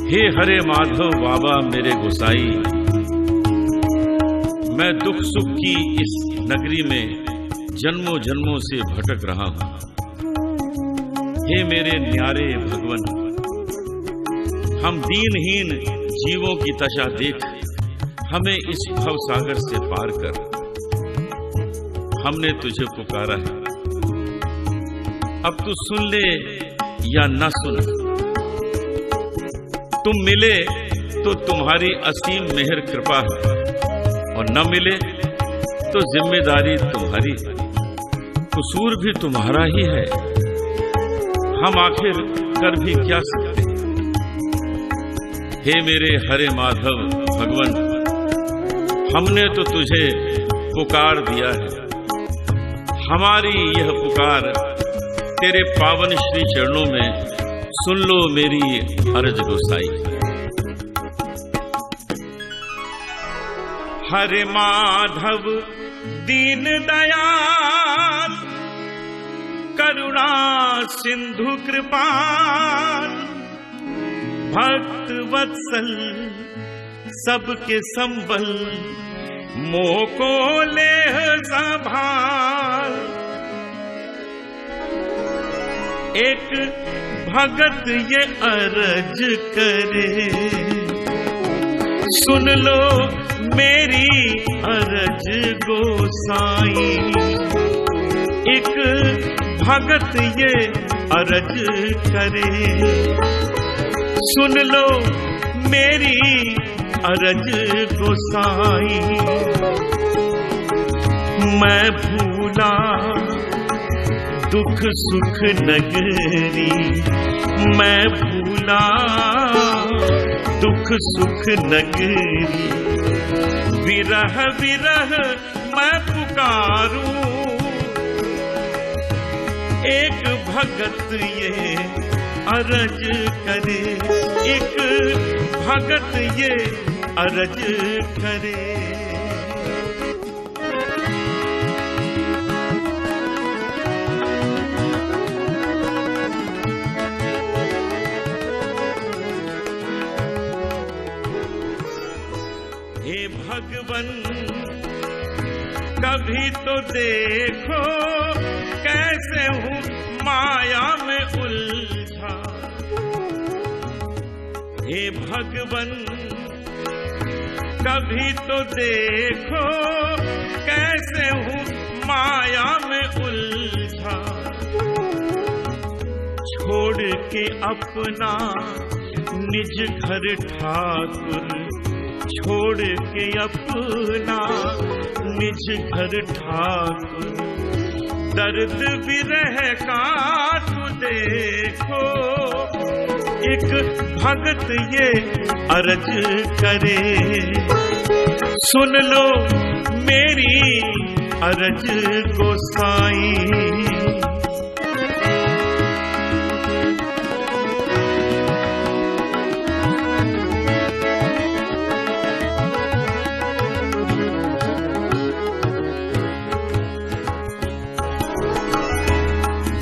हे हरे माधव बाबा मेरे गोसाई, मैं दुख सुख की इस नगरी में जन्मों जन्मों से भटक रहा हूं। हे मेरे न्यारे भगवन, हम दीनहीन जीवों की दशा देख हमें इस भव सागर से पार कर। हमने तुझे पुकारा है, अब तू सुन ले या न सुन। तुम मिले तो तुम्हारी असीम मेहर कृपा है, और न मिले तो जिम्मेदारी तुम्हारी, कसूर भी तुम्हारा ही है। हम आखिर कर भी क्या सकते हैं। हे मेरे हरे माधव भगवन, हमने तो तुझे पुकार दिया है। हमारी यह पुकार तेरे पावन श्री चरणों में सुन लो मेरी अर्ज गोसाई। हरे माधव दीन दयाल, करुणा सिंधु कृपाल, भक्त वत्सल सबके संबल, मोह को ले संभाल। एक भगत ये अर्ज करे, सुन लो मेरी अर्ज गोसाई। एक भगत ये अर्ज करे, सुन लो मेरी अर्ज गोसाई। मैं भूला दुख सुख नगरी, मैं भूला दुख सुख नगरी। विरह विरह मैं पुकारूं, एक भगत ये अर्ज करे। एक भगत ये अर्ज करे। हे भगवन कभी तो देखो कैसे हूँ माया में उलझा। हे भगवन कभी तो देखो कैसे हूँ माया में उलझा। छोड़ के अपना निज घर ठाकुर, छोड़ के अपना निज घर ठाकुर। दर्द विरह का तू देखो, एक भगत ये अर्ज करे। सुन लो मेरी अर्ज गोसाई।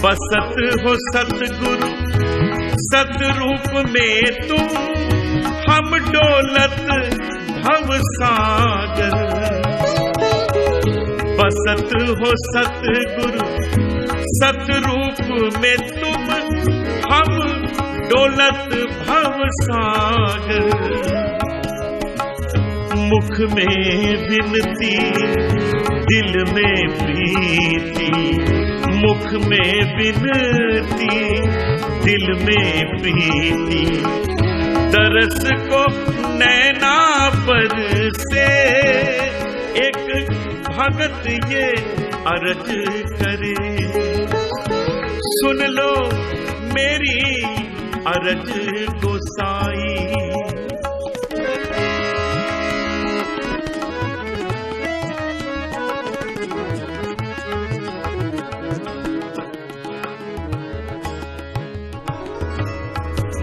बसत हो सतगुरु सतरूप में तुम, हम डोलत भव सागर। बसत हो सतगुरु सतरूप में तुम, हम डोलत भव सागर। मुख में विनती दिल में प्रीति, मुख में विनती दिल में प्रीति। तरस को नैना पर से, एक भगत ये अर्ज करे। सुन लो मेरी अर्ज गोसाई।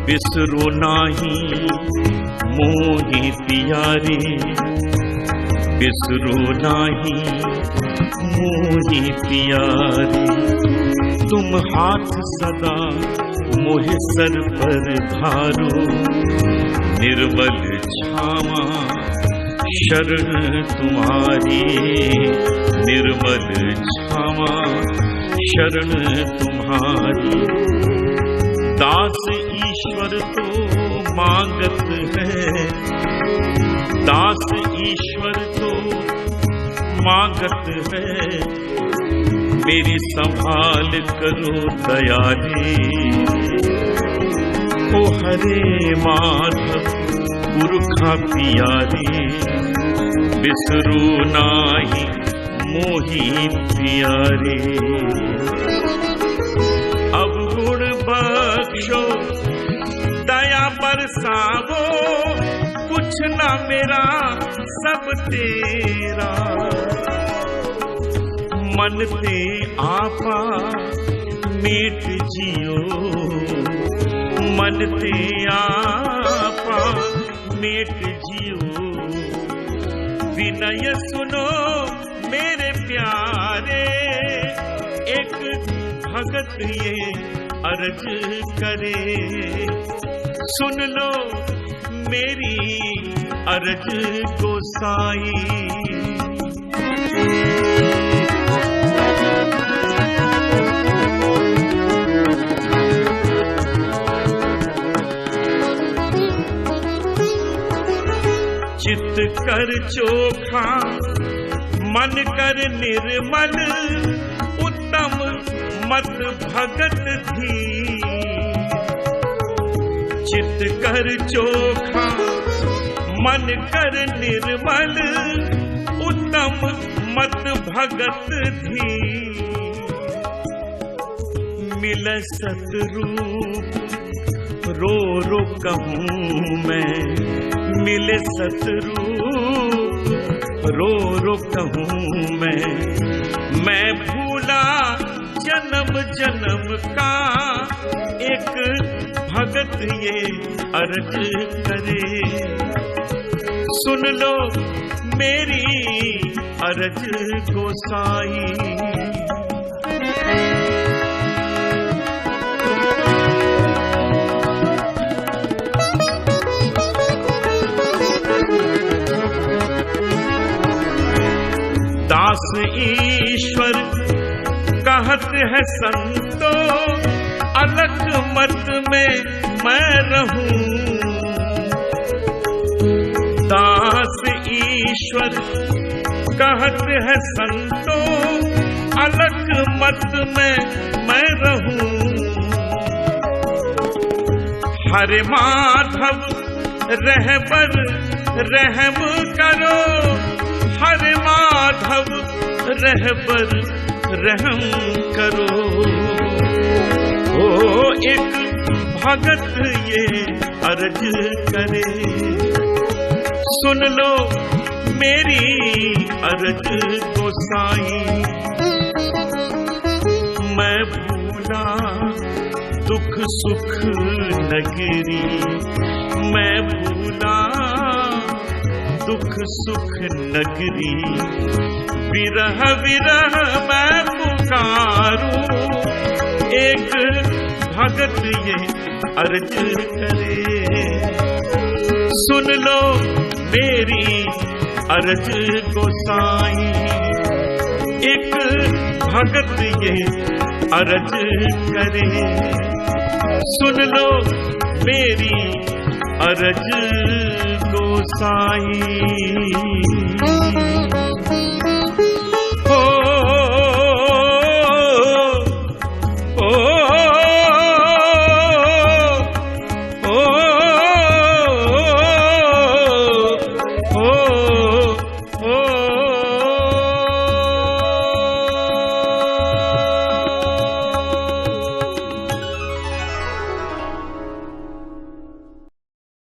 बिसरो नाही मोहि प्यारे, बिसरो नाही मोहि प्यारे। तुम हाथ सदा मोहे सर पर धारो, निर्मल क्षमा शरण तुम्हारी, निर्मल क्षमा शरण तुम्हारी। दास ईश्वर तो मांगत है, दास ईश्वर तो मांगत है, मेरी संभाल करो दयाले। ओ हरे माधव पुरखा प्यारे, बिसरू नाही मोही प्यारे। अब गुण बख्शो दया बरसावो, कुछ ना मेरा सब तेरा। मन ते आपा मीट जियो, मन ते आपा मीट जियो। विनय सुनो मेरे प्यारे, एक भगत ये अर्ज करे। सुन लो मेरी अर्ज गोसाई। चित कर चोखा मन कर निर्मल, उत्तम मत भगत धी। चित कर चोखा मन कर निर्मल, उत्तम मत भगत धी। मिल सतरूप रो रो कहूँ मैं, मिले सतरूप रो रो कहूँ मैं भूला जन्म जन्म का। एक भगत ये अर्ज करे, सुन लो मेरी अर्ज गोसाई। दास ईश्वर कहत है संतो, अलग मत में मैं रहूं। दास ईश्वर कहत है संतो, अलग मत में मैं रहूं। हरे माधव रहबर रहम करो, हरे माधव रहबर रहम करो। ओ एक भगत ये अर्ज करे, सुन लो मेरी अर्ज गोसाई। मैं भूला दुख सुख नगरी, मैं भूला दुख सुख नगरी। विरह विरह मैं पुकारूं, एक भगत ये अर्ज करे। सुन लो मेरी अर्ज गोसाई। एक भगत ये अर्ज करे, सुन लो मेरी अर्ज गोसाई।